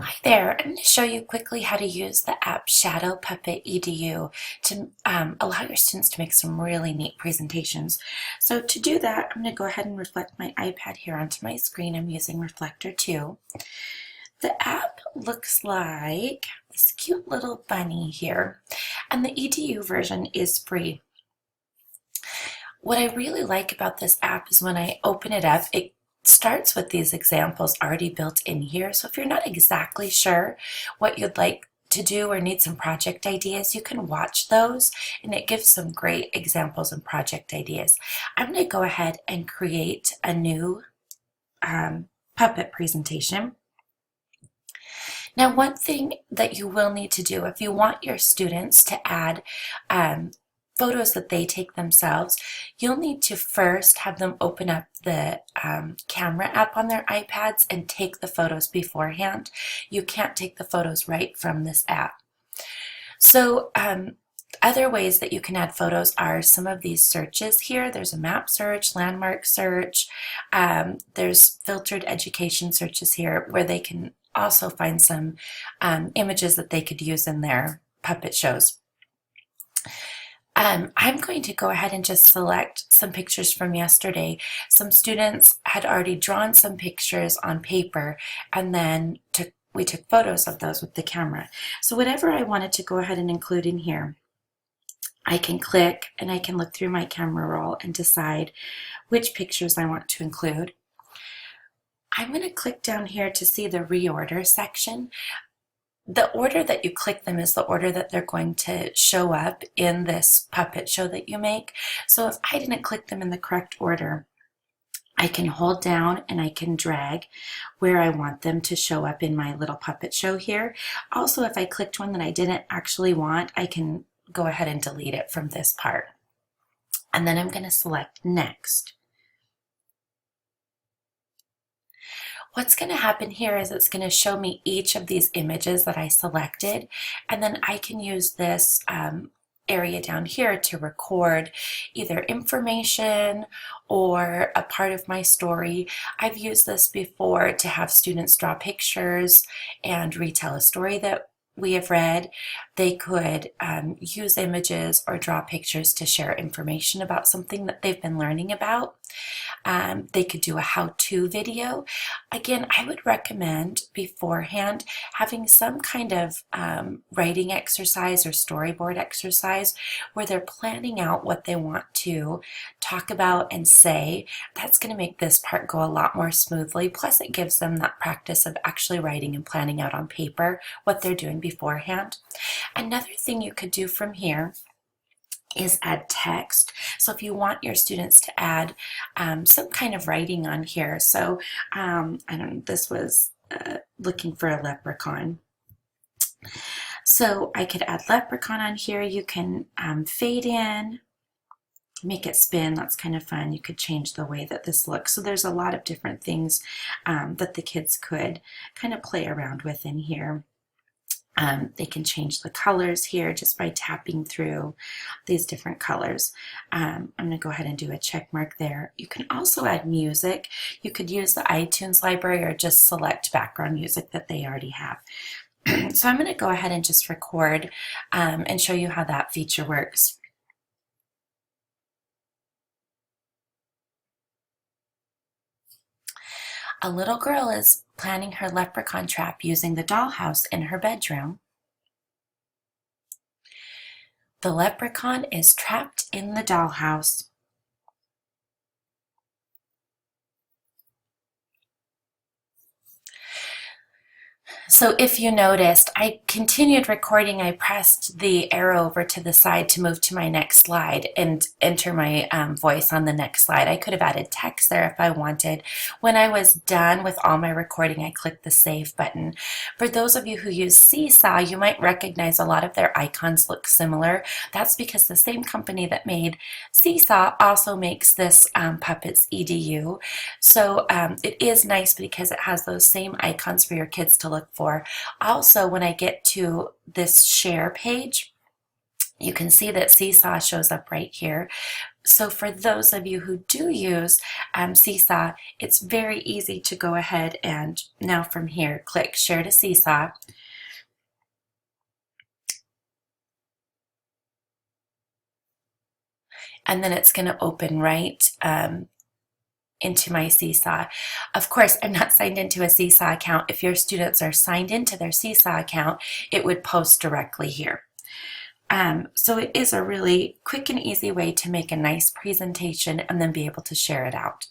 Hi there, I'm going to show you quickly how to use the app Shadow Puppet EDU to allow your students to make some really neat presentations. So to do that, I'm going to go ahead and reflect my iPad here onto my screen. I'm using Reflector 2. The app looks like this cute little bunny here, and the EDU version is free. What I really like about this app is when I open it up, it starts with these examples already built in here. So if you're not exactly sure what you'd like to do or need some project ideas, you can watch those and it gives some great examples and project ideas. I'm going to go ahead and create a new puppet presentation. Now, one thing that you will need to do if you want your students to add photos that they take themselves, you'll need to first have them open up the camera app on their iPads and take the photos beforehand. You can't take the photos right from this app. So other ways that you can add photos are some of these searches here. There's a map search, landmark search, there's filtered education searches here where they can also find some images that they could use in their puppet shows. I'm going to go ahead and just select some pictures from yesterday. Some students had already drawn some pictures on paper and then we took photos of those with the camera. So whatever I wanted to go ahead and include in here, I can click and I can look through my camera roll and decide which pictures I want to include. I'm going to click down here to see the reorder section. The order that you click them is the order that they're going to show up in this puppet show that you make. So if I didn't click them in the correct order, I can hold down and I can drag where I want them to show up in my little puppet show here. Also, if I clicked one that I didn't actually want, I can go ahead and delete it from this part. And then I'm going to select Next. What's going to happen here is it's going to show me each of these images that I selected, and then I can use this area down here to record either information or a part of my story. I've used this before to have students draw pictures and retell a story that we have read. They could use images or draw pictures to share information about something that they've been learning about. They could do a how-to video. Again, I would recommend beforehand having some kind of writing exercise or storyboard exercise where they're planning out what they want to talk about and say. That's going to make this part go a lot more smoothly. Plus, it gives them that practice of actually writing and planning out on paper what they're doing beforehand. Another thing you could do from here is add text. So if you want your students to add some kind of writing on here, so I don't know, this was looking for a leprechaun. So I could add leprechaun on here. You can fade in, make it spin. That's kind of fun. You could change the way that this looks. So there's a lot of different things that the kids could kind of play around with in here. They can change the colors here just by tapping through these different colors. I'm going to go ahead and do a check mark there. You can also add music. You could use the iTunes library or just select background music that they already have. So I'm going to go ahead and just record and show you how that feature works. A little girl is planning her leprechaun trap using the dollhouse in her bedroom. The leprechaun is trapped in the dollhouse. So if you noticed, I continued recording. I pressed the arrow over to the side to move to my next slide and enter my voice on the next slide. I could have added text there if I wanted. When I was done with all my recording, I clicked the Save button. For those of you who use Seesaw, you might recognize a lot of their icons look similar. That's because the same company that made Seesaw also makes this Puppets EDU. So it is nice because it has those same icons for your kids to look for. Also, when I get to this share page, you can see that Seesaw shows up right here. So for those of you who do use Seesaw, it's very easy to go ahead and now from here, click Share to Seesaw. And then it's going to open right into my Seesaw. Of course, I'm not signed into a Seesaw account. If your students are signed into their Seesaw account, it would post directly here. So it is a really quick and easy way to make a nice presentation and then be able to share it out.